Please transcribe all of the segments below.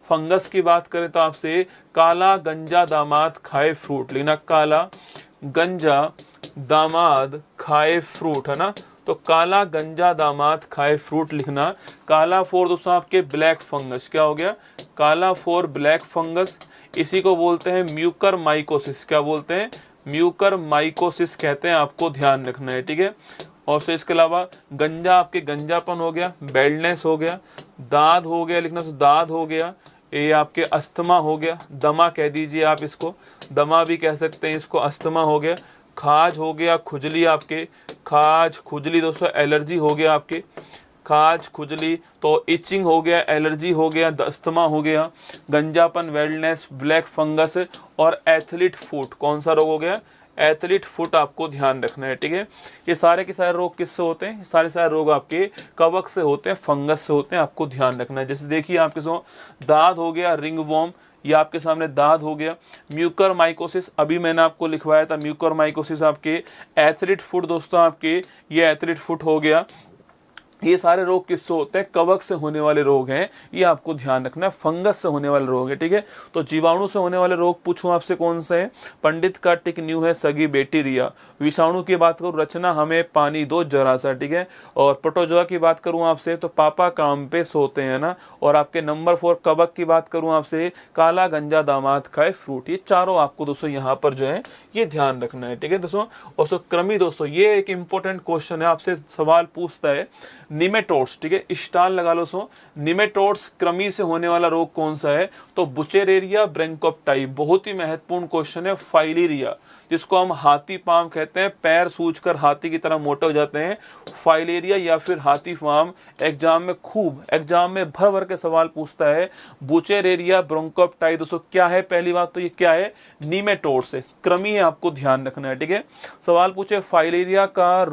Fungus की बात करें तो आपसे काला गंजा दामाद खाए फ्रूट लिखना, काला गंजा दामाद खाए फ्रूट, है ना। तो काला गंजा दामाद खाए फ्रूट लिखना। काला फॉर दोस्तों आपके ब्लैक फंगस, क्या हो गया, काला फॉर ब्लैक फंगस, इसी को बोलते हैं म्यूकर माइकोसिस। क्या बोलते हैं, म्यूकर माइकोसिस कहते हैं, आपको ध्यान रखना है, ठीक है। और फिर इसके अलावा गंजा आपके गंजापन हो गया, बेल्डनेस हो गया, दाद हो गया लिखना, तो दाद हो गया, ये आपके अस्थमा हो गया, दमा कह दीजिए आप इसको, दमा भी कह सकते हैं इसको, अस्थमा हो गया, खाज हो गया, खुजली आपके, खाज खुजली दोस्तों, एलर्जी हो गया आपके, खाज खुजली, तो इचिंग हो गया, एलर्जी हो गया, दस्तमा हो गया, गंजापन, वेल्डनेस, ब्लैक फंगस और एथलीट फुट, कौन सा रोग हो गया, एथलीट फुट, आपको ध्यान रखना है, ठीक है। ये सारे के सारे रोग किससे होते हैं, सारे सारे रोग आपके कवक से होते हैं, फंगस से होते हैं, आपको ध्यान रखना है। जैसे देखिए आपके सो दाद हो गया, रिंग वॉर्म, ये आपके सामने दाद हो गया, म्यूकर माइकोसिस अभी मैंने आपको लिखवाया था, म्यूकर माइकोसिस आपके, एथलीट फुट दोस्तों आपके, ये एथलीट फुट हो गया। ये सारे रोग किससे होते हैं, कवक से होने वाले रोग हैं, ये आपको ध्यान रखना है, फंगस से होने वाले रोग है, ठीक है। तो जीवाणु से होने वाले रोग पूछूं आपसे कौन से हैं, पंडित का टिक न्यू है, सगी बेटी रिया। विषाणु की बात करूं, रचना हमें पानी दो जरा सा, ठीक है। और प्रोटोजोआ की बात करूं आपसे तो पापा काम पे सोते हैं ना। और आपके नंबर 4 कवक की बात करूं आपसे, काला गंजा दामाद खाए फ्रूट। ये चारों आपको दोस्तों यहाँ पर जो है ये ध्यान रखना है, ठीक है दोस्तों। और सो कृमि दोस्तों, ये एक इंपॉर्टेंट क्वेश्चन है, आपसे सवाल पूछता है, निमेटोड्स, ठीक है, स्टार लगा लो। सो निमेटोड्स कृमि से होने वाला रोग कौन सा है, तो बुचेरेरिया ब्रैंकोप्टाई, बहुत ही महत्वपूर्ण क्वेश्चन है। फाइलेरिया, जिसको हम हाथी पाम कहते हैं, पैर सूजकर हाथी की तरह मोटे हो जाते हैं, फाइलेरिया या फिर हाथी पाम। एग्जाम में खूब, एग्जाम में भर भर के सवाल पूछता है, बुचेरेरिया ब्रोंकोप्टाई दोस्तों क्या है, पहली बात तो ये क्या है, नीमेटोड्स है, कृमि है, आपको ध्यान रखना है, ठीक है। सवाल पूछे फाइलेरिया का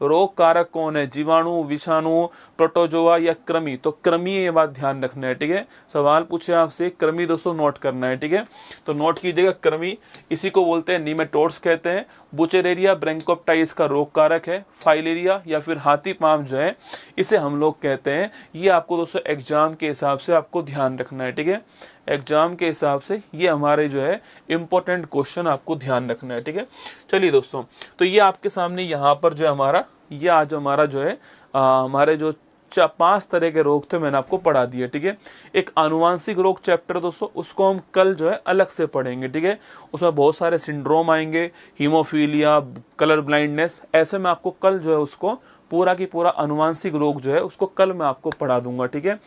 रोग कारक कौन है, जीवाणु, विषाणु, प्रोटोजोआ या कृमि, तो कृमि, ये बात ध्यान रखना है, ठीक है। सवाल पूछे आपसे, कृमि दोस्तों नोट करना है, ठीक है। तो नोट कीजिएगा, कृमि, इसी को बोलते हैं नीमेटोड्स कहते हैं। बुचेरेरिया ब्रैंकोप्टाइस का रोग कारक है, फाइलेरिया या फिर हाथी पाम जो है इसे हम लोग कहते हैं। ये आपको दोस्तों एग्जाम के हिसाब से आपको ध्यान रखना है, ठीक है। एग्जाम के हिसाब से ये हमारे जो है इंपॉर्टेंट क्वेश्चन आपको ध्यान रखना है, ठीक है। चलिए दोस्तों, तो ये आपके सामने यहाँ पर जो हमारा, ये आज हमारा जो है हमारे जो 5 तरह के रोग थे मैंने आपको पढ़ा दिए, ठीक है। एक आनुवांशिक रोग चैप्टर दोस्तों, उसको हम कल जो है अलग से पढ़ेंगे, ठीक है। उसमें बहुत सारे सिंड्रोम आएंगे, हीमोफीलिया, कलर ब्लाइंडनेस, ऐसे मैं आपको कल जो है उसको पूरा की पूरा आनुवांशिक रोग जो है उसको कल मैं आपको पढ़ा दूंगा, ठीक है।